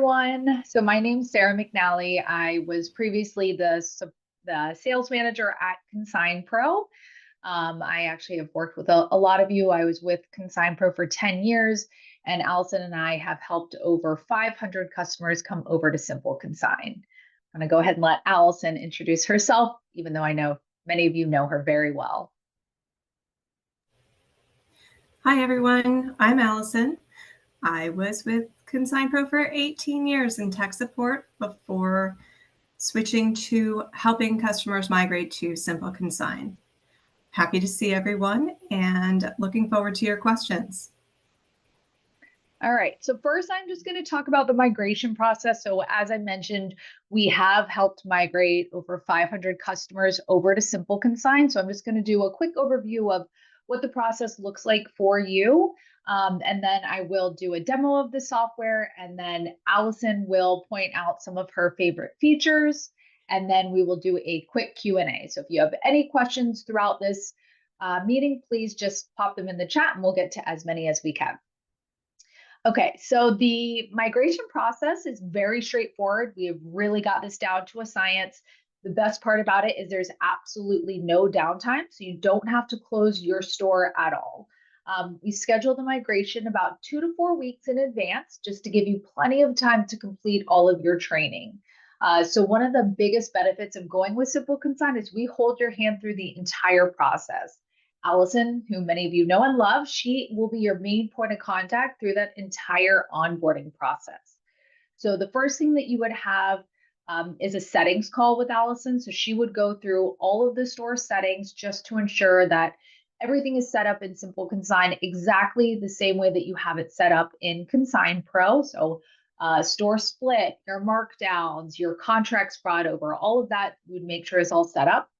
Everyone. So my name's Sarah McNally. I was previously the sales manager at ConsignPro. I actually have worked with a lot of you. I was with ConsignPro for 10 years, and Allison and I have helped over 500 customers come over to SimpleConsign. I'm going to go ahead and let Allison introduce herself, even though I know many of you know her very well. Hi, everyone. I'm Allison. I was with ConsignPro for 18 years in tech support before switching to helping customers migrate to SimpleConsign. Happy to see everyone and looking forward to your questions. All right, so first I'm just going to talk about the migration process. So as I mentioned, we have helped migrate over 500 customers over to SimpleConsign. So I'm just going to do a quick overview of what the process looks like for you. And then I will do a demo of the software, and then Allison will point out some of her favorite features, and then we will do a quick Q&A. So if you have any questions throughout this meeting, please just pop them in the chat and we'll get to as many as we can. Okay, so the migration process is very straightforward. We have really got this down to a science. The best part about it is there's absolutely no downtime, so you don't have to close your store at all. We schedule the migration about 2 to 4 weeks in advance, just to give you plenty of time to complete all of your training. So one of the biggest benefits of going with SimpleConsign is we hold your hand through the entire process. Allison, who many of you know and love, she will be your main point of contact through that entire onboarding process. So the first thing that you would have is a settings call with Allison. So she would go through all of the store settings just to ensure that everything is set up in SimpleConsign exactly the same way that you have it set up in ConsignPro. So store split, your markdowns, your contracts brought over, all of that we would make sure is all set up.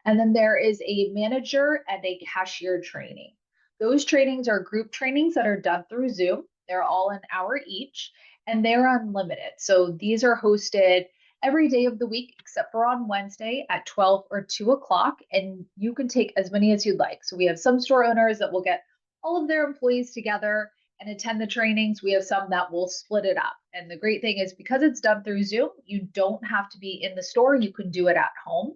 And then there is a manager and a cashier training. Those trainings are group trainings that are done through Zoom. They're all an hour each, and they're unlimited. So these are hosted every day of the week except for on Wednesday at 12 or 2 o'clock, and you can take as many as you'd like. So we have some store owners that will get all of their employees together and attend the trainings. We have some that will split it up. And the great thing is, because it's done through Zoom, you don't have to be in the store. You can do it at home.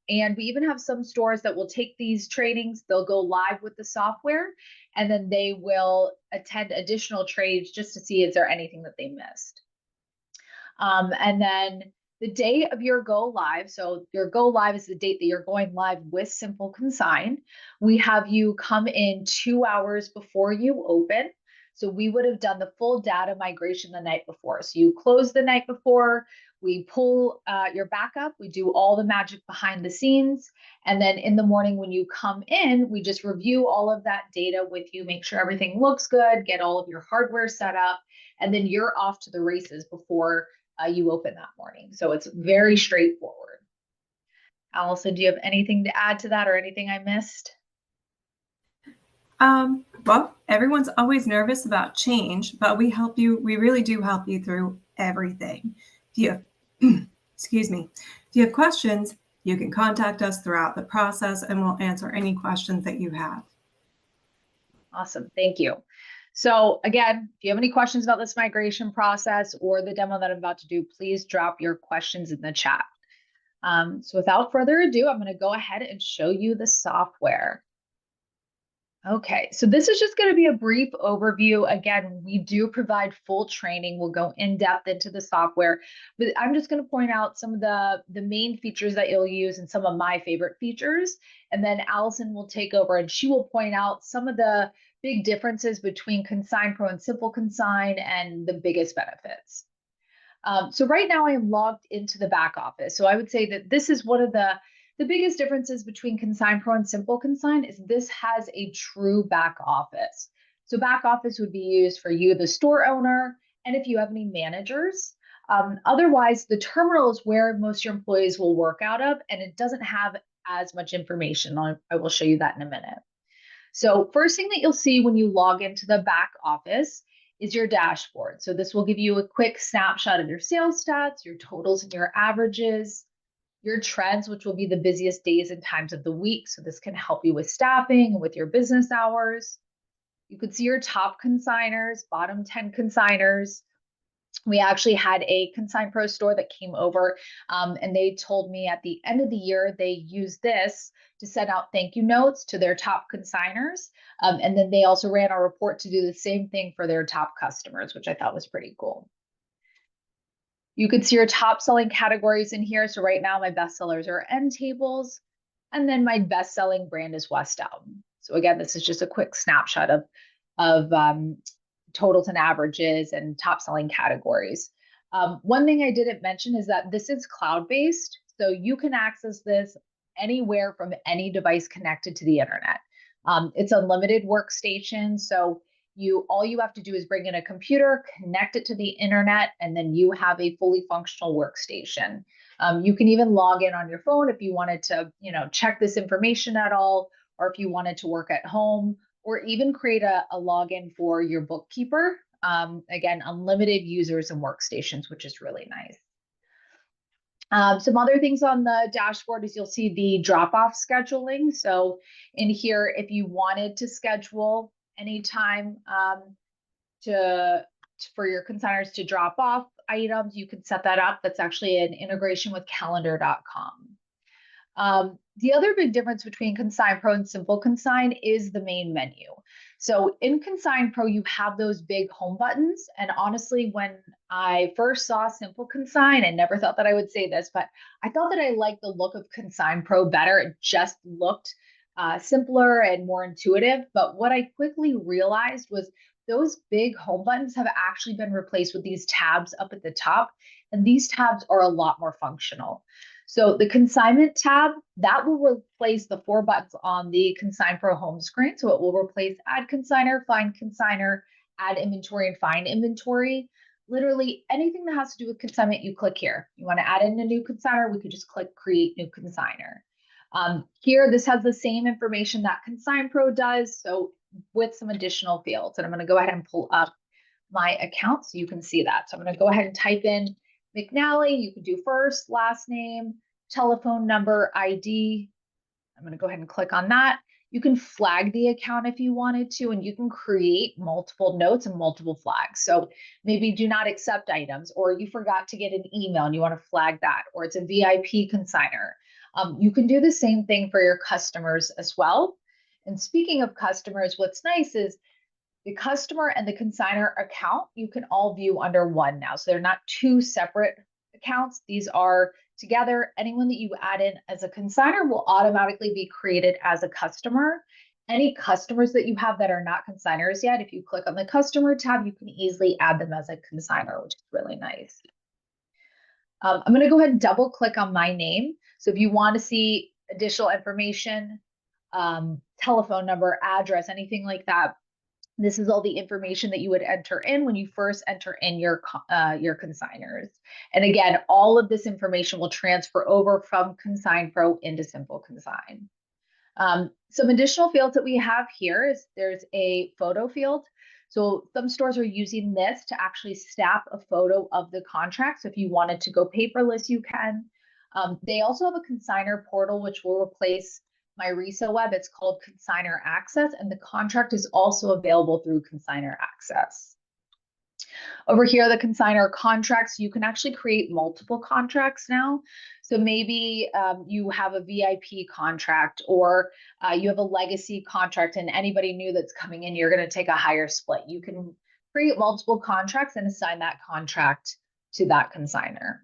And we even have some stores that will take these trainings, they'll go live with the software, and then they will attend additional trades just to see is there anything that they missed. And then the day of your go live, so your go live is the date that you're going live with SimpleConsign. We have you come in 2 hours before you open. So we would have done the full data migration the night before. So you close the night before, we pull your backup, we do all the magic behind the scenes. And then in the morning when you come in, we just review all of that data with you, make sure everything looks good, get all of your hardware set up, and then you're off to the races before you open that morning. So it's very straightforward. Allison, do you have anything to add to that or anything I missed? Well, everyone's always nervous about change, but we help you. We really do help you through everything. If you have, excuse me, if you have questions, you can contact us throughout the process and we'll answer any questions that you have. Awesome, thank you. So again, if you have any questions about this migration process or the demo that I'm about to do, please drop your questions in the chat. So without further ado, I'm going to go ahead and show you the software. Okay, so this is just going to be a brief overview. Again, we do provide full training. We'll go in depth into the software, but I'm just going to point out some of the main features that you'll use and some of my favorite features. And then Allison will take over and she will point out some of the big differences between ConsignPro and SimpleConsign and the biggest benefits. So right now I am logged into the back office. So I would say that this is one of the biggest differences between ConsignPro and SimpleConsign is this has a true back office. So back office would be used for you, the store owner, and if you have any managers. Otherwise, the terminal is where most of your employees will work out of, and it doesn't have as much information. I will show you that in a minute. So first thing that you'll see when you log into the back office is your dashboard. So this will give you a quick snapshot of your sales stats, your totals and your averages, your trends, which will be the busiest days and times of the week. So this can help you with staffing and with your business hours. You could see your top consigners, bottom 10 consigners, We actually had a ConsignPro store that came over, and they told me at the end of the year they used this to send out thank you notes to their top consigners. And then they also ran a report to do the same thing for their top customers, which I thought was pretty cool. You could see your top selling categories in here. So right now my best sellers are end tables, and then my best selling brand is West Elm. So again, this is just a quick snapshot of totals and averages and top selling categories. One thing I didn't mention is that this is cloud-based, so you can access this anywhere from any device connected to the internet. It's unlimited workstation, so all you have to do is bring in a computer, connect it to the internet, and then you have a fully functional workstation. You can even log in on your phone if you wanted to, check this information at all, or if you wanted to work at home, or even create a login for your bookkeeper. Again, unlimited users and workstations, which is really nice. Some other things on the dashboard is you'll see the drop-off scheduling. So in here, if you wanted to schedule anytime for your consigners to drop off items, you can set that up. That's actually an integration with calendar.com. The other big difference between ConsignPro and SimpleConsign is the main menu. So in ConsignPro, you have those big home buttons. And honestly, when I first saw SimpleConsign, I never thought that I would say this, but I thought that I liked the look of ConsignPro better. It just looked simpler and more intuitive. But what I quickly realized was those big home buttons have actually been replaced with these tabs up at the top. And these tabs are a lot more functional. So the consignment tab, that will replace the 4 buttons on the ConsignPro home screen. So it will replace add consigner, find consigner, add inventory, and find inventory. Literally anything that has to do with consignment, you click here. You want to add in a new consigner, we could just click create new consigner. Here, this has the same information that ConsignPro does, so with some additional fields. And I'm going to go ahead and pull up my account so you can see that. So I'm going to go ahead and type in McNally. You can do first, last name, telephone number, ID. I'm going to go ahead and click on that. You can flag the account if you wanted to, and you can create multiple notes and multiple flags. So maybe do not accept items, or you forgot to get an email and you want to flag that, or it's a VIP consigner. You can do the same thing for your customers as well. And speaking of customers, what's nice is the customer and the consigner account, you can all view under one now. So they're not 2 separate accounts. These are together. Anyone that you add in as a consigner will automatically be created as a customer. Any customers that you have that are not consigners yet, if you click on the customer tab, you can easily add them as a consigner, which is really nice. I'm going to go ahead and double click on my name. So if you want to see additional information, telephone number, address, anything like that, this is all the information that you would enter in when you first enter in your consigners. And again, all of this information will transfer over from ConsignPro into SimpleConsign. Some additional fields that we have here is there's a photo field. So some stores are using this to actually snap a photo of the contract. So if you wanted to go paperless, you can. They also have a consigner portal, which will replace my resale web. It's called Consigner Access, and the contract is also available through Consigner Access. Over here, the consigner contracts, you can actually create multiple contracts now. So maybe you have a VIP contract, or you have a legacy contract, and anybody new that's coming in, you're going to take a higher split. You can create multiple contracts and assign that contract to that consigner.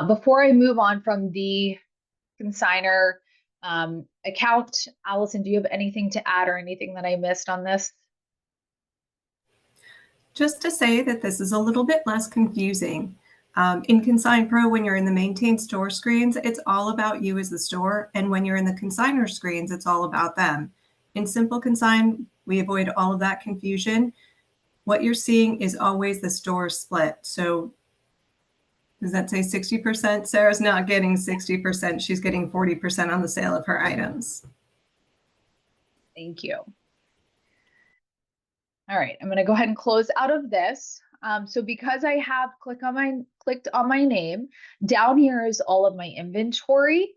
Before I move on from the consigner account, Allison, do you have anything to add or anything that I missed on this? Just to say that this is a little bit less confusing. In ConsignPro, when you're in the maintain store screens, it's all about you as the store. And when you're in the consigner screens, it's all about them. In SimpleConsign, we avoid all of that confusion. What you're seeing is always the store split. So does that say 60%? Sarah's not getting 60%. She's getting 40% on the sale of her items. Thank you. All right, I'm going to go ahead and close out of this. So because I have clicked on my name, down here is all of my inventory,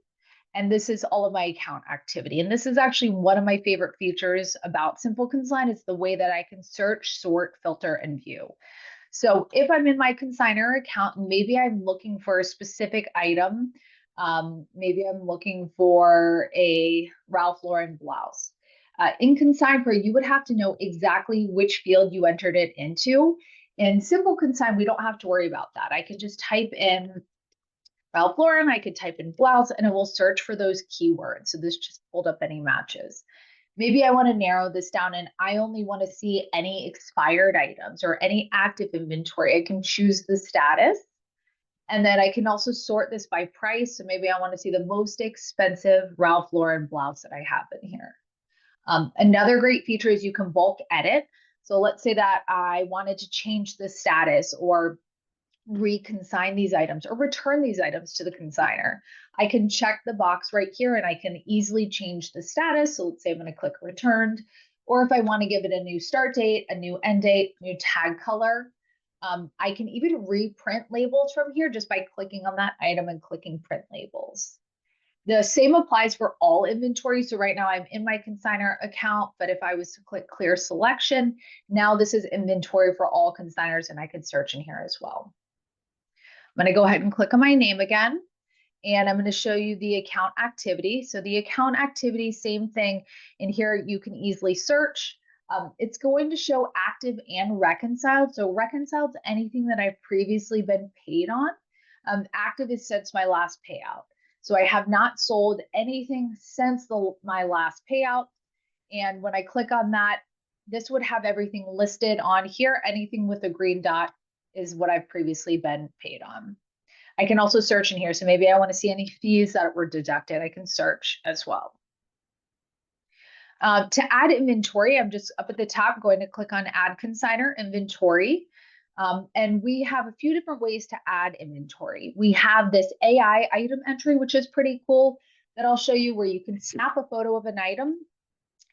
and this is all of my account activity. And this is actually one of my favorite features about SimpleConsign, is the way that I can search, sort, filter, and view. So if I'm in my consigner account, maybe I'm looking for a specific item. Maybe I'm looking for a Ralph Lauren blouse. In ConsignPro, you would have to know exactly which field you entered it into. In Simple Consign, we don't have to worry about that. I could just type in Ralph Lauren, I could type in blouse, and it will search for those keywords. So this just pulled up any matches. Maybe I want to narrow this down and I only want to see any expired items or any active inventory. I can choose the status. And then I can also sort this by price. So maybe I want to see the most expensive Ralph Lauren blouse that I have in here. Another great feature is you can bulk edit. So let's say that I wanted to change the status or reconsign these items or return these items to the consigner. I can check the box right here and I can easily change the status. So let's say I'm going to click returned, or if I want to give it a new start date, a new end date, new tag color. I can even reprint labels from here just by clicking on that item and clicking print labels. The same applies for all inventory. So right now I'm in my consigner account, but if I was to click clear selection, now this is inventory for all consigners and I could search in here as well. I'm going to go ahead and click on my name again, and I'm going to show you the account activity. So the account activity, same thing. In here, you can easily search. It's going to show active and reconciled. So reconciled to anything that I've previously been paid on. Active is since my last payout. So I have not sold anything since my last payout. And when I click on that, this would have everything listed on here. Anything with a green dot is what I've previously been paid on. I can also search in here. So maybe I want to see any fees that were deducted. I can search as well. To add inventory, I'm just up at the top going to click on Add Consigner Inventory. And we have a few different ways to add inventory. We have this AI item entry, which is pretty cool, that I'll show you, where you can snap a photo of an item.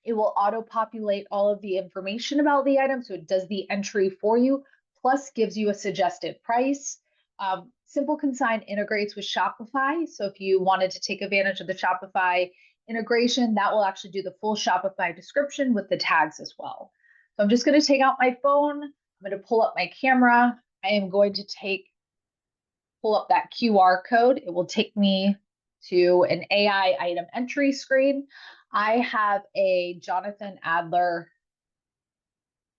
It will auto-populate all of the information about the item, so it does the entry for you, plus gives you a suggested price. SimpleConsign integrates with Shopify, so if you wanted to take advantage of the Shopify integration, that will actually do the full Shopify description with the tags as well. So I'm just going to take out my phone. I'm going to pull up my camera. I am going to pull up that QR code. It will take me to an AI item entry screen. I have a Jonathan Adler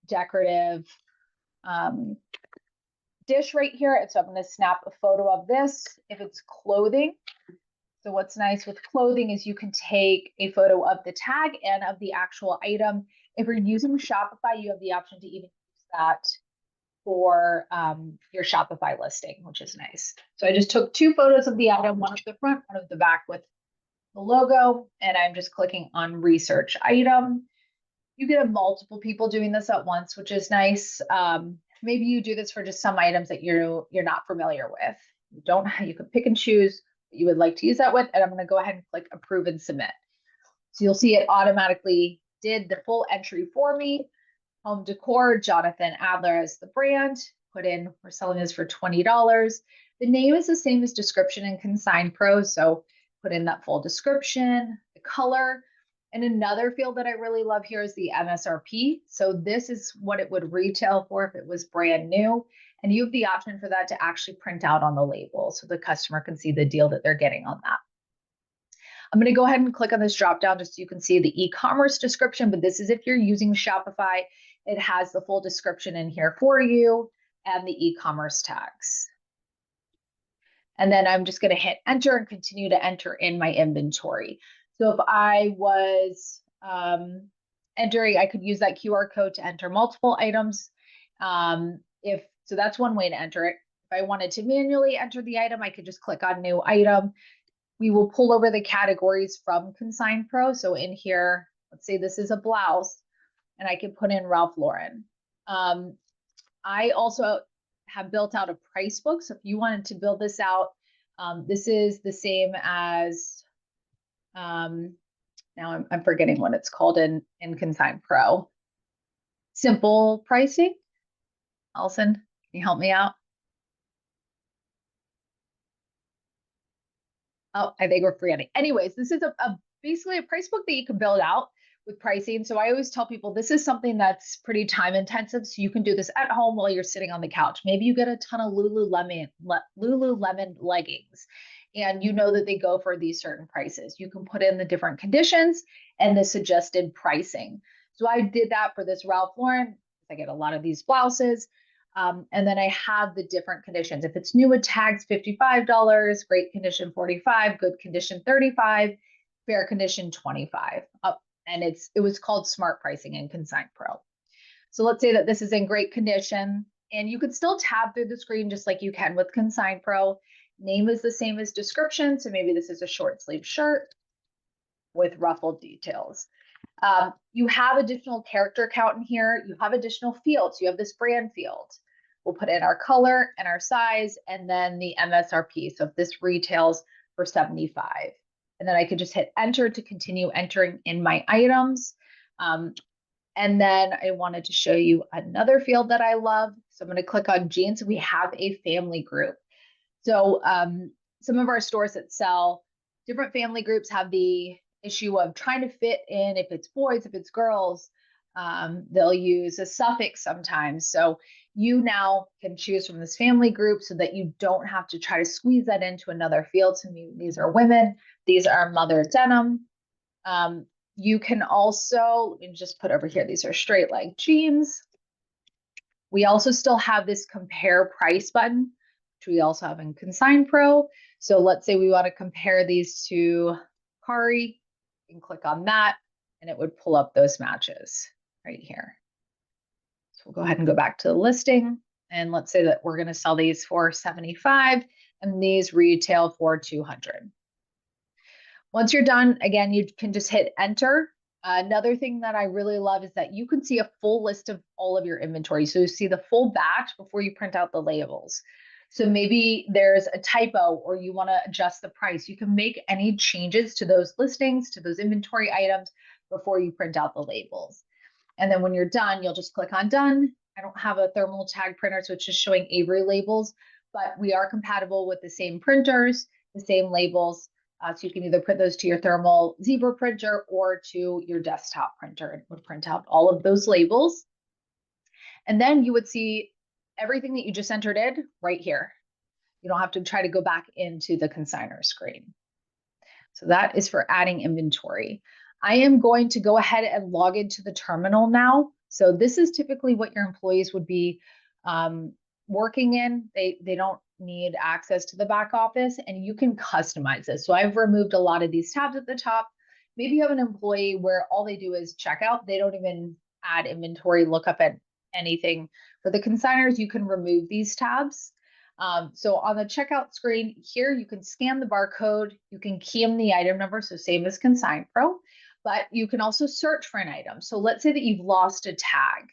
decorative dish right here. And so I'm going to snap a photo of this if it's clothing. So what's nice with clothing is you can take a photo of the tag and of the actual item. If you're using Shopify, you have the option to even use that for your Shopify listing, which is nice. So I just took two photos of the item, one of the front, one of the back with the logo, and I'm just clicking on research item. You get multiple people doing this at once, which is nice. Maybe you do this for just some items that you're not familiar with. You can pick and choose what you would like to use that with, and I'm going to go ahead and click approve and submit. So you'll see it automatically did the full entry for me. Home decor, Jonathan Adler as the brand. Put in, we're selling this for $20. The name is the same as description in ConsignPro, so put in that full description, the color. And another field that I really love here is the MSRP. So this is what it would retail for if it was brand new. And you have the option for that to actually print out on the label so the customer can see the deal that they're getting on that. I'm going to go ahead and click on this drop down just so you can see the e-commerce description, but this is if you're using Shopify. It has the full description in here for you and the e-commerce tags. And then I'm just going to hit enter and continue to enter in my inventory. So if I was entering, I could use that QR code to enter multiple items. So that's one way to enter it. If I wanted to manually enter the item, I could just click on new item. We will pull over the categories from ConsignPro. So in here, let's say this is a blouse, and I can put in Ralph Lauren. I also have built out a price book. So if you wanted to build this out, this is the same as, now I'm forgetting what it's called in ConsignPro. Simple pricing. Allison, can you help me out? Oh, I think we're forgetting. Anyways, this is basically a price book that you can build out with pricing. So I always tell people this is something that's pretty time intensive. So you can do this at home while you're sitting on the couch. Maybe you get a ton of Lululemon leggings and you know that they go for these certain prices. You can put in the different conditions and the suggested pricing. So I did that for this Ralph Lauren. I get a lot of these blouses. And then I have the different conditions. If it's new with tags, $55, great condition, 45, good condition, 35, fair condition, 25. And it was called smart pricing in ConsignPro. So let's say that this is in great condition and you could still tab through the screen just like you can with ConsignPro. Name is the same as description. So maybe this is a short sleeve shirt with ruffled details. You have additional character count in here. You have additional fields. You have this brand field. We'll put in our color and our size and then the MSRP. So if this retails for 75. And then I could just hit enter to continue entering in my items. And then I wanted to show you another field that I love. So I'm going to click on jeans. We have a family group. So some of our stores that sell different family groups have the issue of trying to fit in if it's boys, if it's girls. They'll use a suffix sometimes. So you now can choose from this family group so that you don't have to try to squeeze that into another field. So these are women. These are mother denim. You can also, let me just put over here, these are straight leg jeans. We also still have this compare price button, which we also have in ConsignPro. So let's say we want to compare these to Kari, you can click on that and it would pull up those matches right here. So we'll go ahead and go back to the listing. And let's say that we're going to sell these for 75 and these retail for 200. Once you're done, again, you can just hit enter. Another thing that I really love is that you can see a full list of all of your inventory. So you see the full batch before you print out the labels. So maybe there's a typo or you want to adjust the price. You can make any changes to those listings, to those inventory items before you print out the labels. And then when you're done, you'll just click on done. I don't have a thermal tag printer, so it's just showing Avery labels, but we are compatible with the same printers, the same labels. So you can either put those to your thermal zebra printer or to your desktop printer. It would print out all of those labels. And then you would see everything that you just entered in right here. You don't have to try to go back into the consigner screen. So that is for adding inventory. I am going to go ahead and log into the terminal now. So this is typically what your employees would be working in. They don't need access to the back office and you can customize this. So I've removed a lot of these tabs at the top. Maybe you have an employee where all they do is checkout. They don't even add inventory, look up at anything. For the consigners, you can remove these tabs. So on the checkout screen here, you can scan the barcode, you can key in the item number, so same as ConsignPro, but you can also search for an item. So let's say that you've lost a tag.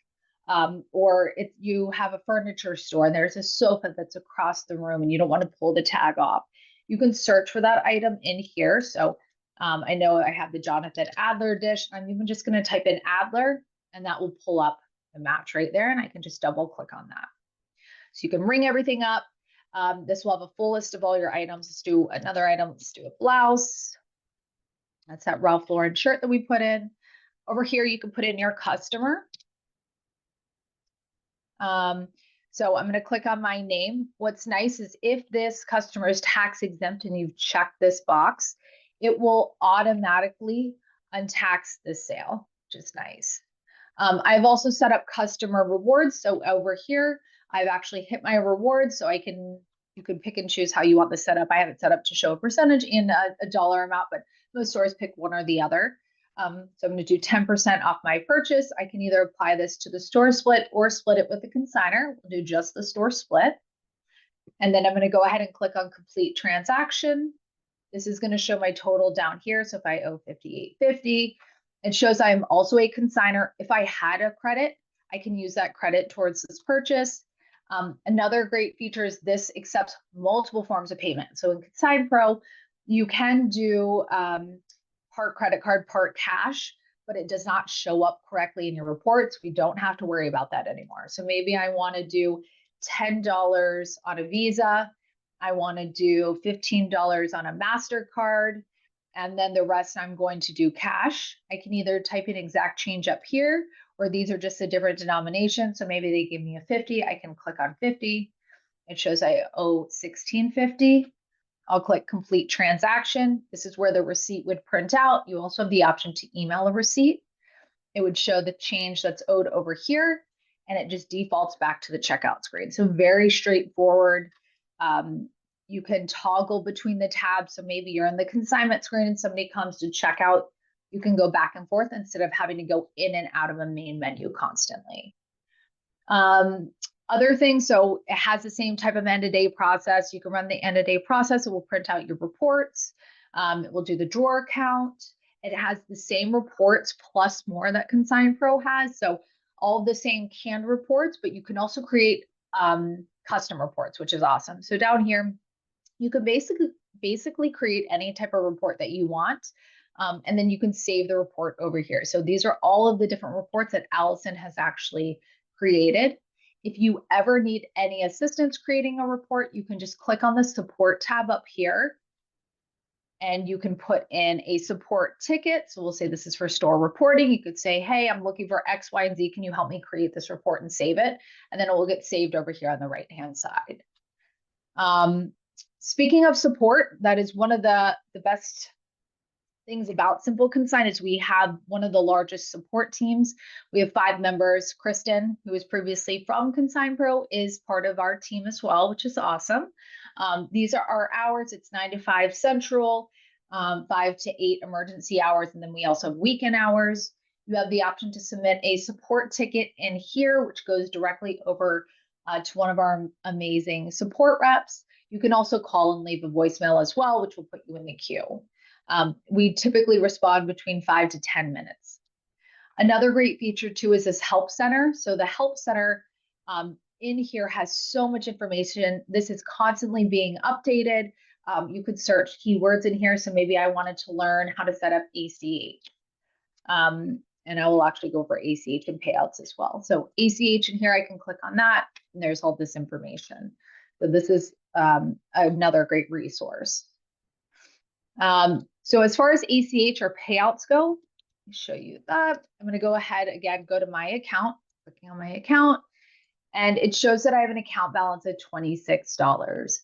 Or if you have a furniture store and there's a sofa that's across the room and you don't want to pull the tag off, you can search for that item in here. So I know I have the Jonathan Adler dish. I'm even just going to type in Adler and that will pull up the match right there. And I can just double click on that. So you can ring everything up. This will have a full list of all your items. Let's do another item. Let's do a blouse. That's that Ralph Lauren shirt that we put in. Over here, you can put in your customer. So I'm going to click on my name. What's nice is if this customer is tax exempt and you've checked this box, it will automatically untax this sale, which is nice. I've also set up customer rewards. So over here, I've actually hit my rewards so you can pick and choose how you want this set up. I have it set up to show a percentage and a dollar amount, but most stores pick one or the other. So I'm going to do 10% off my purchase. I can either apply this to the store split or split it with the consigner. We'll do just the store split. And then I'm going to go ahead and click on complete transaction. This is going to show my total down here. So if I owe $58.50, it shows I'm also a consigner. If I had a credit, I can use that credit towards this purchase. Another great feature is this accepts multiple forms of payment. So in ConsignPro, you can do part credit card, part cash, but it does not show up correctly in your reports. We don't have to worry about that anymore. So maybe I want to do $10 on a Visa. I want to do $15 on a MasterCard. And then the rest I'm going to do cash. I can either type in exact change up here, or these are just a different denomination. So maybe they give me a 50. I can click on 50. It shows I owe $16.50. I'll click complete transaction. This is where the receipt would print out. You also have the option to email a receipt. It would show the change that's owed over here, and it just defaults back to the checkout screen. So very straightforward. You can toggle between the tabs. So maybe you're in the consignment screen and somebody comes to check out. You can go back and forth instead of having to go in and out of a main menu constantly. Other things, so it has the same type of end-of-day process. You can run the end-of-day process. It will print out your reports. It will do the drawer count. It has the same reports plus more that ConsignPro has. So all the same canned reports, but you can also create custom reports, which is awesome. So down here, you can basically create any type of report that you want. And then you can save the report over here. So these are all of the different reports that Allison has actually created. If you ever need any assistance creating a report, you can just click on the support tab up here and you can put in a support ticket. So we'll say this is for store reporting. You could say, hey, I'm looking for X, Y, and Z. Can you help me create this report and save it? And then it will get saved over here on the right-hand side. Speaking of support, that is one of the best things about SimpleConsign is we have one of the largest support teams. We have 5 members. Kristen, who was previously from ConsignPro, is part of our team as well, which is awesome. These are our hours. It's 9 to 5 Central, 5 to 8 emergency hours, and then we also have weekend hours. You have the option to submit a support ticket in here, which goes directly over to one of our amazing support reps. You can also call and leave a voicemail as well, which will put you in the queue. We typically respond between 5 to 10 minutes. Another great feature too is this help center. So the help center in here has so much information. This is constantly being updated. You could search keywords in here. So maybe I wanted to learn how to set up ACH. And I will actually go over ACH and payouts as well. So ACH in here, I can click on that and there's all this information. So this is another great resource. So as far as ACH or payouts go, let me show you that. I'm going to go ahead again, go to my account, clicking on my account, and it shows that I have an account balance of $26.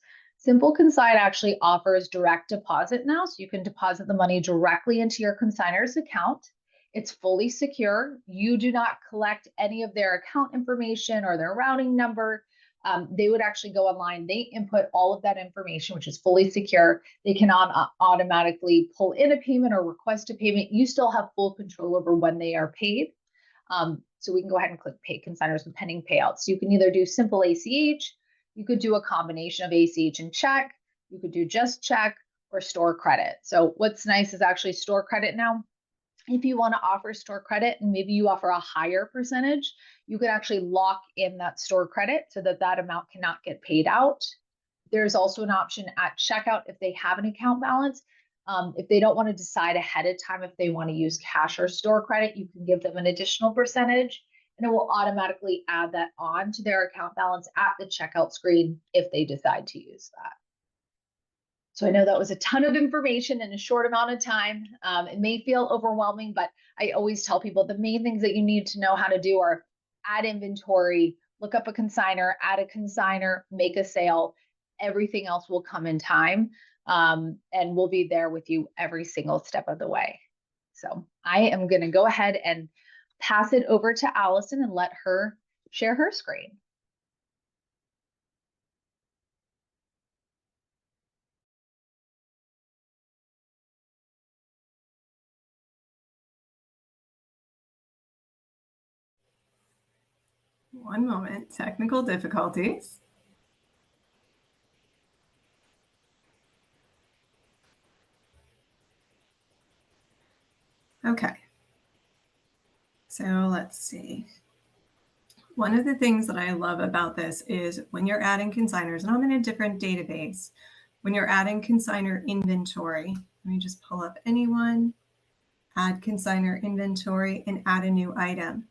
SimpleConsign actually offers direct deposit now, so you can deposit the money directly into your consignor's account. It's fully secure. You do not collect any of their account information or their routing number. They would actually go online, they input all of that information, which is fully secure. They cannot automatically pull in a payment or request a payment. You still have full control over when they are paid. So we can go ahead and click pay consignors with pending payouts. So you can either do simple ACH, you could do a combination of ACH and check, you could do just check or store credit. So what's nice is actually store credit now. If you want to offer store credit and maybe you offer a higher percentage, you can actually lock in that store credit so that that amount cannot get paid out. There's also an option at checkout if they have an account balance. If they don't want to decide ahead of time if they want to use cash or store credit, you can give them an additional percentage and it will automatically add that on to their account balance at the checkout screen if they decide to use that. So I know that was a ton of information in a short amount of time. It may feel overwhelming, but I always tell people the main things that you need to know how to do are add inventory, look up a consignor, add a consignor, make a sale. Everything else will come in time, and we'll be there with you every single step of the way. So I am going to go ahead and pass it over to Allison and let her share her screen. One moment, technical difficulties. Okay, so let's see. One of the things that I love about this is when you're adding consignors, and I'm in a different database, when you're adding consignor inventory, let me just pull up anyone, add consignor inventory, and add a new item.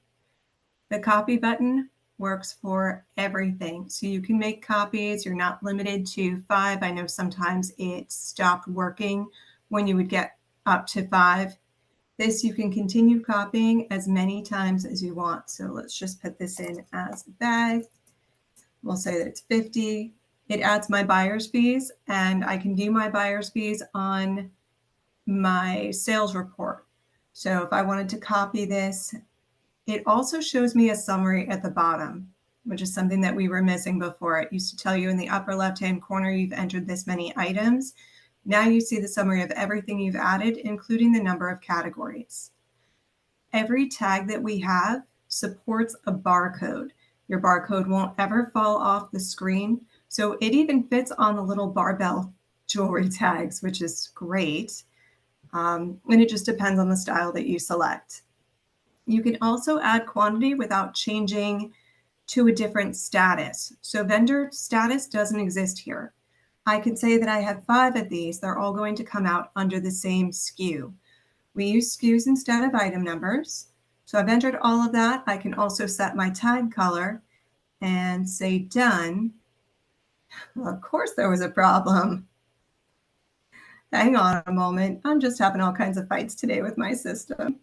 The copy button works for everything. So you can make copies. You're not limited to 5. I know sometimes it stopped working when you would get up to 5. This you can continue copying as many times as you want. So let's just put this in as a bag. We'll say that it's 50. It adds my buyer's fees, and I can view my buyer's fees on my sales report. So if I wanted to copy this, it also shows me a summary at the bottom, which is something that we were missing before. It used to tell you in the upper left-hand corner, you've entered this many items. Now you see the summary of everything you've added, including the number of categories. Every tag that we have supports a barcode. Your barcode won't ever fall off the screen. So it even fits on the little barbell jewelry tags, which is great. And it just depends on the style that you select. You can also add quantity without changing to a different status. So vendor status doesn't exist here. I can say that I have 5 of these. They're all going to come out under the same SKU. We use SKUs instead of item numbers. So I've entered all of that. I can also set my tag color and say done. Well, of course there was a problem. Hang on a moment. I'm just having all kinds of fights today with my system.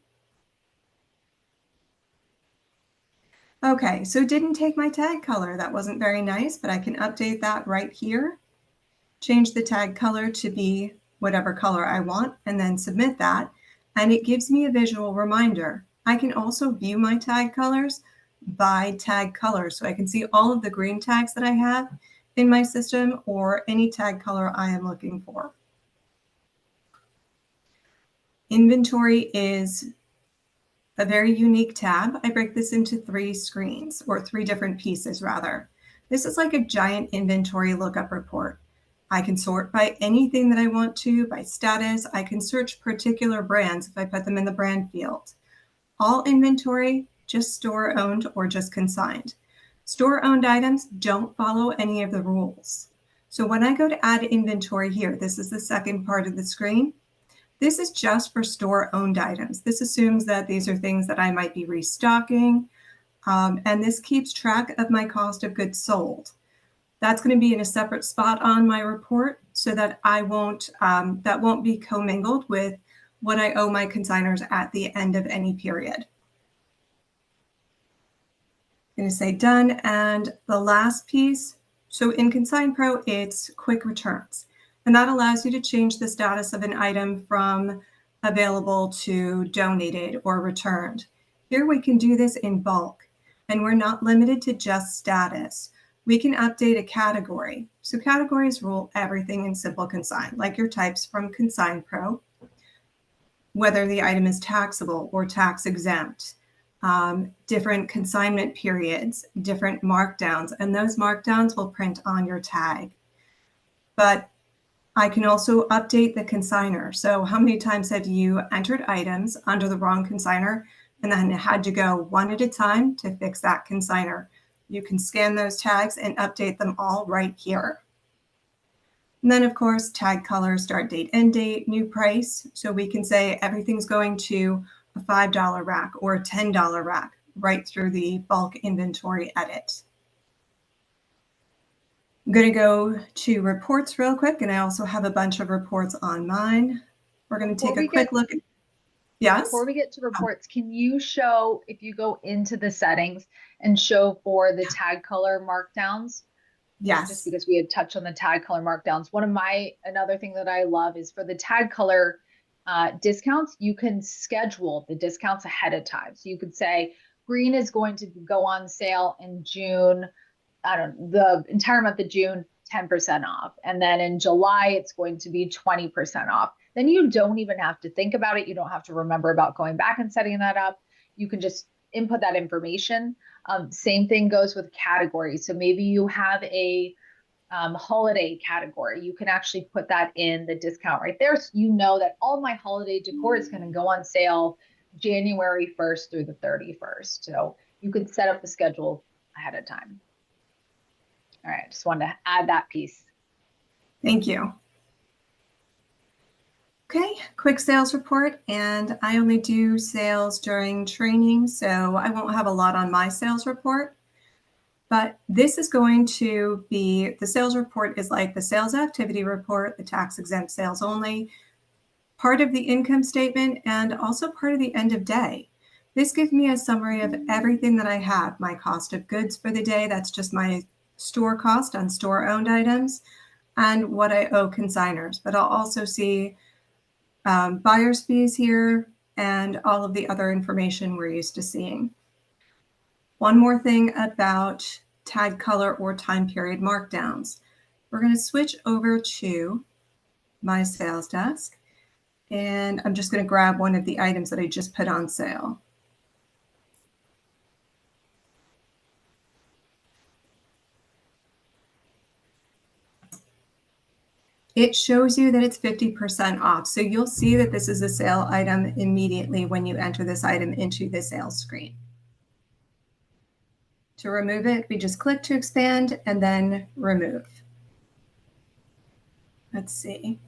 Okay, so it didn't take my tag color. That wasn't very nice, but I can update that right here. Change the tag color to be whatever color I want, and then submit that. And it gives me a visual reminder. I can also view my tag colors by tag color. So I can see all of the green tags that I have in my system, or any tag color I am looking for. Inventory is a very unique tab. I break this into 3 screens, or 3 different pieces rather. This is like a giant inventory lookup report. I can sort by anything that I want to, by status. I can search particular brands if I put them in the brand field. All inventory, just store-owned or just consigned. Store-owned items don't follow any of the rules. So when I go to add inventory here, this is the second part of the screen. This is just for store-owned items. This assumes that these are things that I might be restocking, and this keeps track of my cost of goods sold. That's going to be in a separate spot on my report, so that that won't be commingled with what I owe my consigners at the end of any period. I'm going to say done, and the last piece. So in ConsignPro, it's quick returns, and that allows you to change the status of an item from available to donated or returned. Here we can do this in bulk, and we're not limited to just status. We can update a category. So categories rule everything in SimpleConsign, like your types from ConsignPro, whether the item is taxable or tax exempt, different consignment periods, different markdowns, and those markdowns will print on your tag. But I can also update the consigner. So how many times have you entered items under the wrong consigner and then had to go one at a time to fix that consigner? You can scan those tags and update them all right here. And then, of course, tag color, start date, end date, new price. So we can say everything's going to a $5 rack or a $10 rack right through the bulk inventory edit. I'm going to go to reports real quick, and I also have a bunch of reports on mine. We're going to take a quick look at. Yes? Before we get to reports, can you show, if you go into the settings and show for the tag color markdowns? Yes. Just because we had touched on the tag color markdowns. Another thing that I love is for the tag color discounts, you can schedule the discounts ahead of time. So you could say green is going to go on sale in June, the entire month of June, 10% off. And then in July, it's going to be 20% off. Then you don't even have to think about it. You don't have to remember about going back and setting that up. You can just input that information. Same thing goes with categories. So maybe you have a holiday category. You can actually put that in the discount right there. So you know that all my holiday decor is going to go on sale January 1st through the 31st. So you can set up the schedule ahead of time. All right, just wanted to add that piece. Thank you. Okay, quick sales report, and I only do sales during training, so I won't have a lot on my sales report. But this is going to be, the sales report is like the sales activity report, the tax exempt sales only. part of the income statement and also part of the end of day. This gives me a summary of everything that I have. My cost of goods for the day, that's just my store cost on store-owned items, and what I owe consigners. But I'll also see buyer's fees here and all of the other information we're used to seeing. One more thing about tag color or time period markdowns. We're going to switch over to my sales desk, and I'm just going to grab one of the items that I just put on sale. It shows you that it's 50% off. So you'll see that this is a sale item immediately when you enter this item into the sales screen. To remove it, we just click to expand and then remove. Let's see.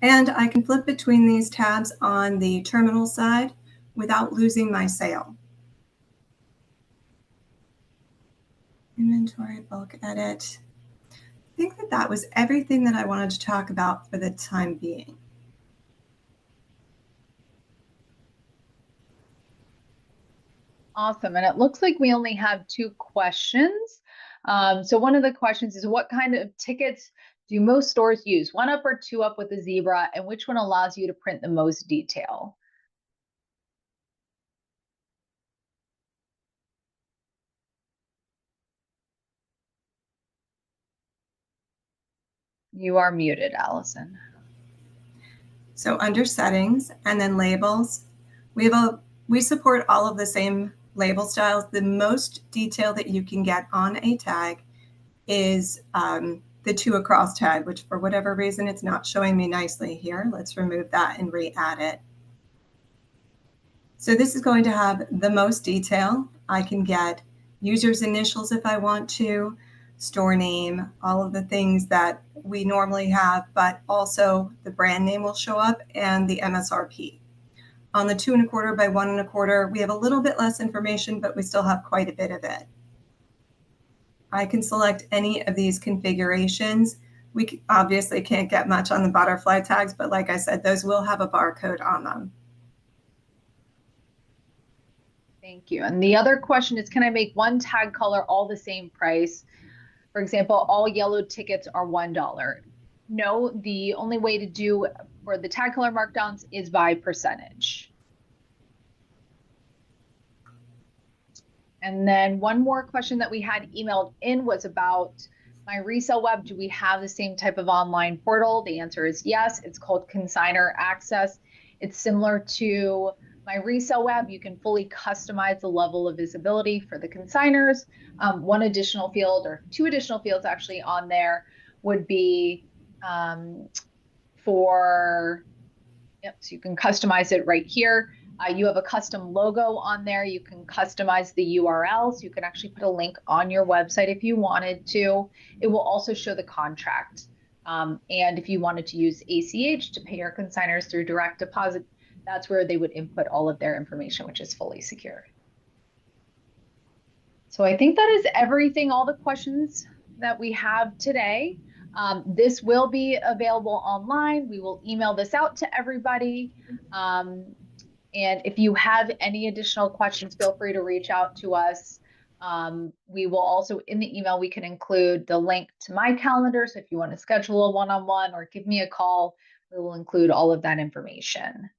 And I can flip between these tabs on the terminal side without losing my sale. Inventory, bulk edit. I think that that was everything that I wanted to talk about for the time being. Awesome. And it looks like we only have 2 questions. So one of the questions is, what kind of tickets do most stores use? 1-up or 2-up with a zebra, and which one allows you to print the most detail? You are muted, Allison. So under settings and then labels, we support all of the same label styles. The most detail that you can get on a tag is the 2 across tag, which for whatever reason, it's not showing me nicely here. Let's remove that and re-add it. So this is going to have the most detail. I can get user's initials if I want to, store name, all of the things that we normally have, but also the brand name will show up and the MSRP. On the 2 1/4 by 1 1/4, we have a little bit less information, but we still have quite a bit of it. I can select any of these configurations. We obviously can't get much on the butterfly tags, but like I said, those will have a barcode on them. Thank you. And the other question is, can I make one tag color all the same price? For example, all yellow tickets are $1. No, the only way to do for the tag color markdowns is by percentage. And then one more question that we had emailed in was about my resale web. Do we have the same type of online portal? The answer is yes. It's called Consigner Access. It's similar to my resale web. You can fully customize the level of visibility for the consigners. 1 additional field, or 2 additional fields actually on there, would be so you can customize it right here. You have a custom logo on there. You can customize the URL, so you can actually put a link on your website if you wanted to. It will also show the contract. And if you wanted to use ACH to pay your consigners through direct deposit, that's where they would input all of their information, which is fully secure. So I think that is everything, all the questions that we have today. This will be available online. We will email this out to everybody. And if you have any additional questions, feel free to reach out to us. We will also, in the email, we can include the link to my calendar. So if you want to schedule a one-on-one or give me a call, we will include all of that information.